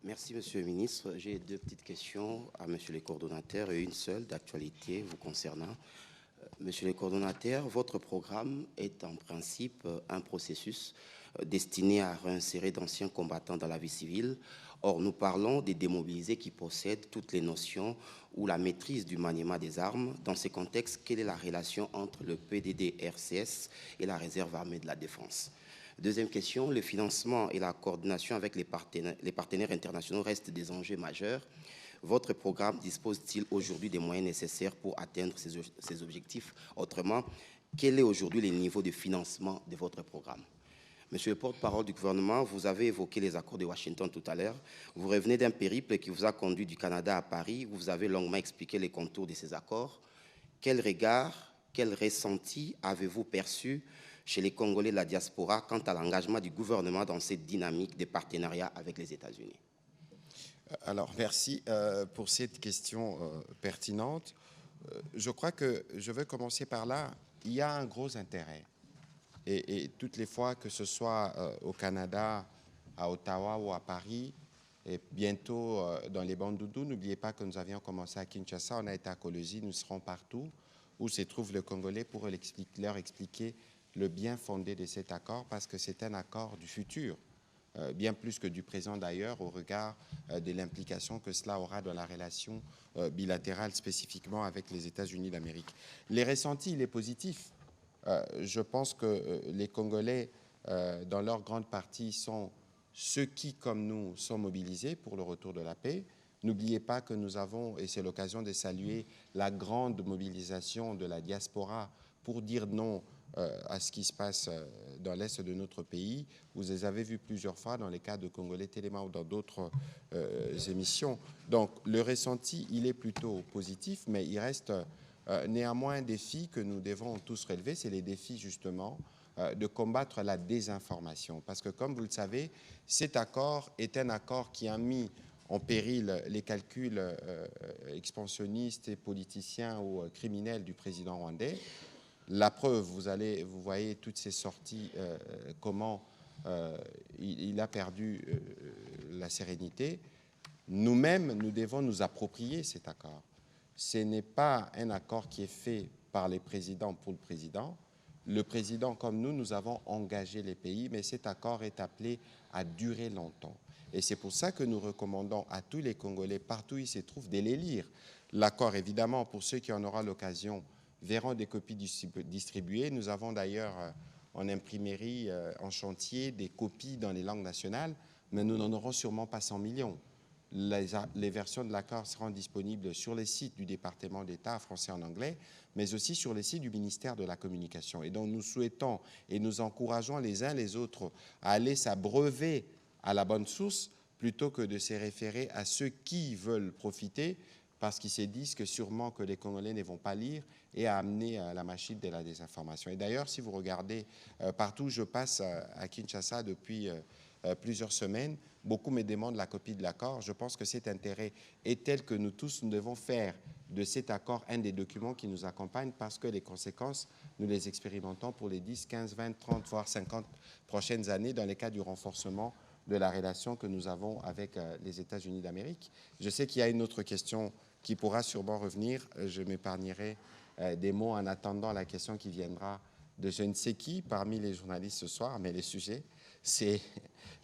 Merci, Monsieur le ministre. J'ai deux petites questions à Monsieur le coordonnateur et une seule d'actualité vous concernant. Monsieur le coordonnateur, votre programme est en principe un processus destiné à réinsérer d'anciens combattants dans la vie civile. Or, nous parlons des démobilisés qui possèdent toutes les notions ou la maîtrise du maniement des armes. Dans ce contexte, quelle est la relation entre le PDD-RCS et la réserve armée de la défense? Deuxième question, le financement et la coordination avec les partenaires internationaux restent des enjeux majeurs. Votre programme dispose-t-il aujourd'hui des moyens nécessaires pour atteindre ces objectifs? Autrement, quel est aujourd'hui le niveau de financement de votre programme? Monsieur le porte-parole du gouvernement, vous avez évoqué les accords de Washington tout à l'heure. Vous revenez d'un périple qui vous a conduit du Canada à Paris, où vous avez longuement expliqué les contours de ces accords. Quel regard, quel ressenti avez-vous perçu chez les Congolais de la diaspora quant à l'engagement du gouvernement dans cette dynamique de partenariat avec les États-Unis? Alors, merci pour cette question pertinente. Je crois que je vais commencer par là. Il y a un gros intérêt. Et toutes les fois, que ce soit au Canada, à Ottawa ou à Paris, et bientôt dans les Bandoudu, n'oubliez pas que nous avions commencé à Kinshasa, on a été à Kolwezi, nous serons partout où se trouvent les Congolais pour leur expliquer le bien fondé de cet accord, parce que c'est un accord du futur. Bien plus que du présent d'ailleurs, au regard de l'implication que cela aura dans la relation bilatérale, spécifiquement avec les États-Unis d'Amérique. Les ressentis, il est positif. Je pense que les Congolais, dans leur grande partie, sont ceux qui, comme nous, sont mobilisés pour le retour de la paix. N'oubliez pas que nous avons, et c'est l'occasion de saluer la grande mobilisation de la diaspora pour dire non à ce qui se passe dans l'est de notre pays. Vous les avez vus plusieurs fois dans les cas de Congolais Téléma ou dans d'autres émissions. Donc le ressenti, il est plutôt positif, mais il reste néanmoins un défi que nous devons tous relever, c'est les défis justement de combattre la désinformation. Parce que comme vous le savez, cet accord est un accord qui a mis en péril les calculs expansionnistes et politiciens ou criminels du président rwandais. La preuve, vous voyez toutes ces sorties, comment il a perdu la sérénité. Nous-mêmes, nous devons nous approprier cet accord. Ce n'est pas un accord qui est fait par les présidents pour le président. Le président, comme nous avons engagé les pays, mais cet accord est appelé à durer longtemps. Et c'est pour ça que nous recommandons à tous les Congolais, partout où ils se trouvent, de les lire. L'accord, évidemment, pour ceux qui en auront l'occasion, verront des copies distribuées. Nous avons d'ailleurs en imprimerie, en chantier, des copies dans les langues nationales, mais nous n'en aurons sûrement pas 100 millions. Les versions de l'accord seront disponibles sur les sites du département d'État français en anglais, mais aussi sur les sites du ministère de la Communication. Et donc nous souhaitons et nous encourageons les uns les autres à aller s'abreuver à la bonne source plutôt que de se référer à ceux qui veulent profiter parce qu'ils se disent que sûrement que les Congolais ne vont pas lire et à amener la machine de la désinformation. Et d'ailleurs, si vous regardez partout où je passe à Kinshasa depuis plusieurs semaines, beaucoup me demandent la copie de l'accord. Je pense que cet intérêt est tel que nous tous, nous devons faire de cet accord un des documents qui nous accompagnent parce que les conséquences, nous les expérimentons pour les 10, 15, 20, 30, voire 50 prochaines années dans les cas du renforcement de la relation que nous avons avec les États-Unis d'Amérique. Je sais qu'il y a une autre question qui pourra sûrement revenir. Je m'épargnerai des mots en attendant la question qui viendra de je ne sais qui parmi les journalistes ce soir, mais le sujet, c'est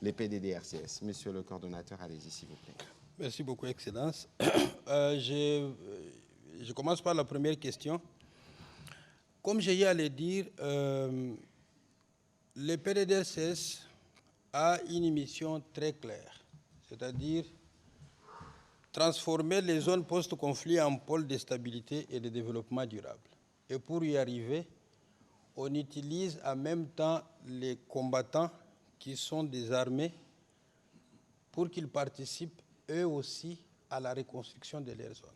les PDD-RCS. Monsieur le coordonnateur, allez-y, s'il vous plaît. Merci beaucoup, Excellence. Je commence par la première question. Comme j'ai eu à le dire, le PDD-RCS a une mission très claire, c'est-à-dire transformer les zones post-conflit en pôles de stabilité et de développement durable. Et pour y arriver, on utilise en même temps les combattants qui sont désarmés pour qu'ils participent eux aussi à la reconstruction de leur zone.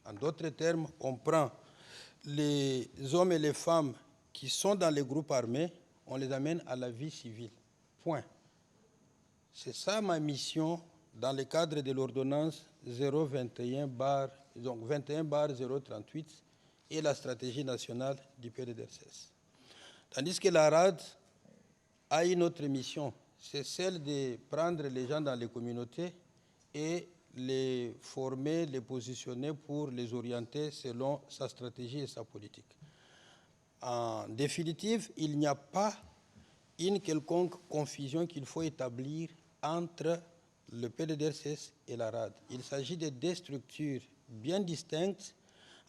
En d'autres termes, on prend les hommes et les femmes qui sont dans les groupes armés, on les amène à la vie civile. Point. C'est ça ma mission dans le cadre de l'ordonnance 21/038 et la stratégie nationale du PDDRCS. Tandis que la RAD a une autre mission, c'est celle de prendre les gens dans les communautés et les former, les positionner pour les orienter selon sa stratégie et sa politique. En définitive, il n'y a pas une quelconque confusion qu'il faut établir entre le PDDRCS et la RAD. Il s'agit de deux structures bien distinctes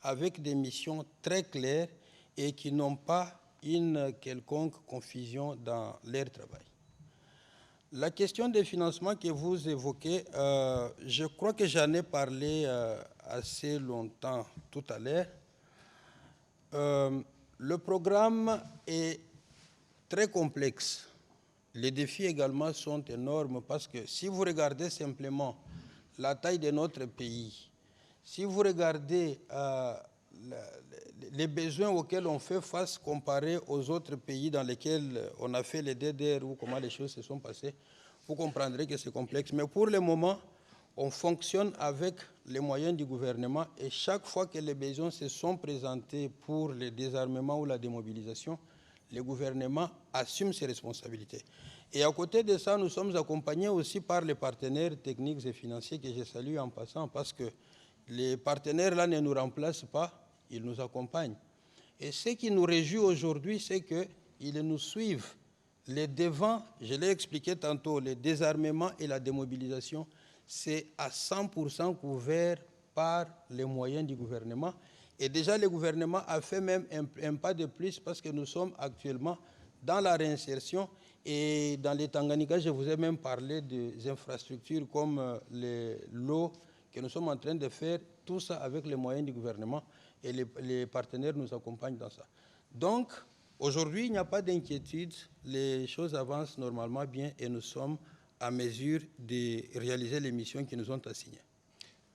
avec des missions très claires et qui n'ont pas une quelconque confusion dans leur travail. La question des financements que vous évoquez, je crois que j'en ai parlé assez longtemps tout à l'heure. Le programme est très complexe. Les défis également sont énormes parce que si vous regardez simplement la taille de notre pays, si vous regardez les besoins auxquels on fait face comparé aux autres pays dans lesquels on a fait les DDR ou comment les choses se sont passées, vous comprendrez que c'est complexe. Mais pour le moment, on fonctionne avec les moyens du gouvernement et chaque fois que les besoins se sont présentés pour le désarmement ou la démobilisation, le gouvernement assume ses responsabilités. Et à côté de ça, nous sommes accompagnés aussi par les partenaires techniques et financiers que je salue en passant parce que les partenaires-là ne nous remplacent pas, ils nous accompagnent. Et ce qui nous réjouit aujourd'hui, c'est qu'ils nous suivent. Les devants, je l'ai expliqué tantôt, le désarmement et la démobilisation, c'est à 100% couvert par les moyens du gouvernement. Et déjà, le gouvernement a fait même un pas de plus parce que nous sommes actuellement dans la réinsertion et dans les Tanganyika, je vous ai même parlé des infrastructures comme l'eau que nous sommes en train de faire, tout ça avec les moyens du gouvernement et les partenaires nous accompagnent dans ça. Donc, aujourd'hui, il n'y a pas d'inquiétude, les choses avancent normalement bien et nous sommes à mesure de réaliser les missions qui nous ont assignées.